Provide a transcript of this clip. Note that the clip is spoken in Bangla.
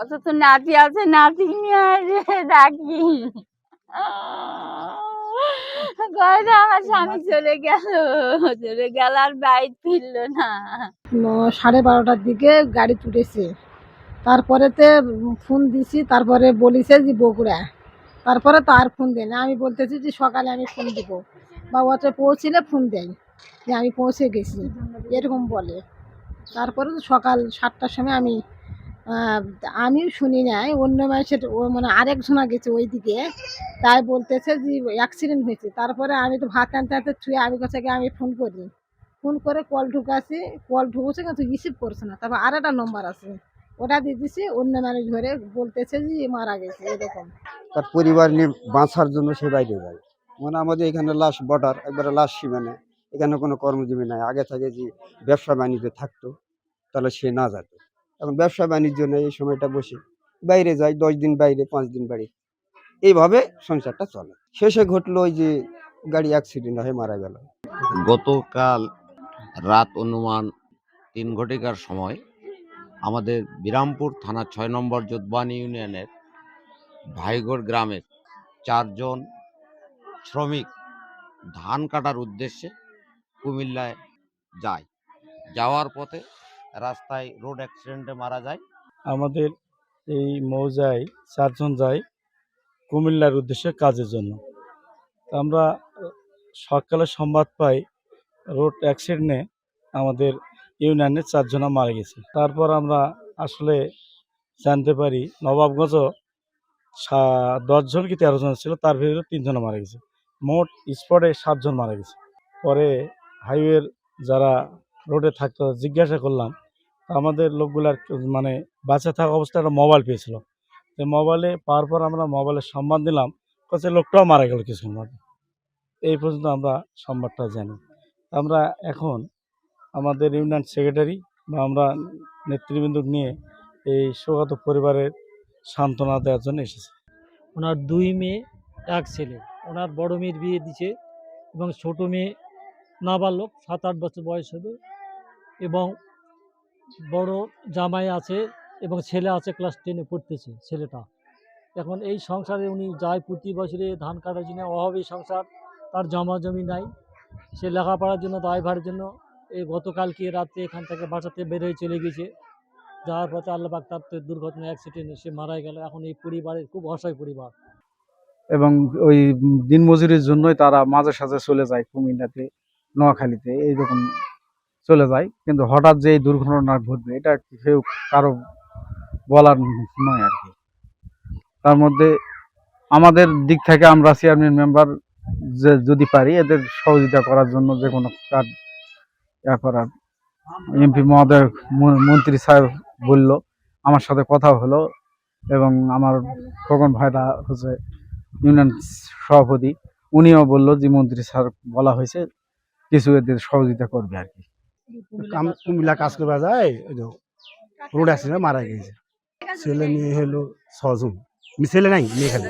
অথচ নাতি আছে, নাতি নিয়ে আসে ডাকি। কয় যে আমার স্বামী চলে গেল আর বাইর ফিরলো না। 12:30টার দিকে গাড়ি তুলেছে, তারপরেতে ফোন দিছি, তারপরে বলিছে যে বগুড়া, তারপরে তো আর ফোন দেয় না। আমি বলতেছি যে সকালে আমি ফোন দিব বা ওতে পৌঁছিলে ফোন দেয় যে আমি পৌঁছে গেছি, এরকম বলে। তারপরে তো সকাল 7টার সময় আমিও শুনি নাই, অন্য মানুষের ও মানে আরেকজনা গেছে ওইদিকে, তাই বলতেছে যে অ্যাক্সিডেন্ট হয়েছে। তারপরে আমি তো ভাত আনতে আনতে থুয়ে আমি কাছে আমি ফোন করি, ফোন করে কল ঢুকাছি, কল ঢুকেছে কিন্তু রিসিভ করছে না। তারপর আর একটা নম্বর আছে, ওটা দিয়ে দিছি, অন্য মানুষ ধরে বলতেছে যে মারা গেছে এরকম। তার পরিবার নিয়ে বাঁচার জন্য সে বাইরে যায়। মানে আমাদের এখানে লাশ বর্ডার, একবারে লাশ সীমানা, এখানে কোনো কর্মজীবী নাই। আগে থেকে যে ব্যবসা বাণিজ্য থাকতো তাহলে সে না যেত। এখন ব্যবসা বাণিজ্য নেই, এই সময়টা বসে বাইরে যায়, 10 দিন বাইরে, 5 দিন বাড়ি, এইভাবে সংসারটা চলে। শেষে ঘটলো ওই যে গাড়ি অ্যাক্সিডেন্ট হয়ে মারা গেল। গতকাল রাত অনুমান 3 ঘটিকার সময় আমাদের বিরামপুর থানা 6 নম্বর যোধবানি ইউনিয়নের ভাইগড় গ্রামের 4 জন শ্রমিক ধান কাটার উদ্দেশ্যে কুমিল্লায় যায়। যাওয়ার পথে রাস্তায় রোড অ্যাক্সিডেন্টে মারা যায়। আমাদের এই মৌজায় 4 জন যায় কুমিল্লার উদ্দেশ্যে কাজের জন্য। আমরা সকালে সংবাদ পাই রোড অ্যাক্সিডেন্টে আমাদের ইউনিয়নের 4 জন মারা গেছে। তারপর আমরা আসলে জানতে পারি নবাবগঞ্জ 10 জন কি 13 জন ছিল, তার ভিতরে 3 জন মারা গেছে। মোট স্পটে 7 জন মারা গেছে। পরে হাইওয়ের যারা রোডে থাকতো জিজ্ঞাসা করলাম, আমাদের লোকগুলার মানে বাঁচা থাকা অবস্থায় একটা মোবাইল পেয়েছিল। তো মোবাইলে পাওয়ার পর আমরা মোবাইলের সংবাদ দিলাম, কাছে লোকটাও মারা গেল কিছুক্ষণ মধ্যে। এই পর্যন্ত আমরা সংবাদটা জানি। আমরা এখন আমাদের ইউনিয়ন সেক্রেটারি বা আমরা নেতৃবৃন্দ নিয়ে এই শোকাহত পরিবারের সান্ত্বনা দেওয়ার জন্য এসেছি। ওনার 2 মেয়ে 1 ছেলে। ওনার বড় মেয়ের বিয়ে দিছে এবং ছোট মেয়ে নাবালক 7-8 বছর বয়স হবে, এবং বড় জামাই আছে এবং ছেলে আছে ক্লাস 10-এ পড়তেছে ছেলেটা। এখন এই সংসারে উনি যায় প্রতি বছরে ধান কাটার জন্য, অভাবী সংসার, তার জমা জমি নাই, সে লেখাপড়ার জন্য দায়ভারের জন্য এই গতকালকে রাত্রে এখান থেকে বাসাতে বের হয়ে চলে গেছে। যাওয়ার পথে আল্লাহ পাক তার দুর্ঘটনা অ্যাক্সিডেন্টে সে মারা গেল। এখন এই পরিবারের খুব অসহায় পরিবার। এবং ওই দিনমজুরির জন্যই তারা মাঝে সাঝে চলে যায় কুমিল্লাতে, নোয়াখালীতে, এইরকম চলে যায়। কিন্তু হঠাৎ যে এই দুর্ঘটনা ঘটবে এটা কেউ কারো বলার নয় আর কি। তার মধ্যে আমাদের দিক থেকে আমরা চেয়ারম্যান মেম্বার যে যদি পারি এদের সহযোগিতা করার জন্য যে কোনো কাজ করার, এমপি মহোদয়, মন্ত্রী সাহেব বলল, আমার সাথে কথা হলো, এবং আমার খোকন ভাইরা হচ্ছে ইউনিয়ন সভাপতি, উনিও বললো যে মন্ত্রী স্যার বলা হয়েছে কিছু এদের সহযোগিতা করবে আর কি। কুমিল্লা কাজ করবা যায়, রোড অ্যাক্সিডেন্টে মারা গেছে। ছেলে মেয়ে হলো 6 জন, ছেলে নাই মেয়ে খালি।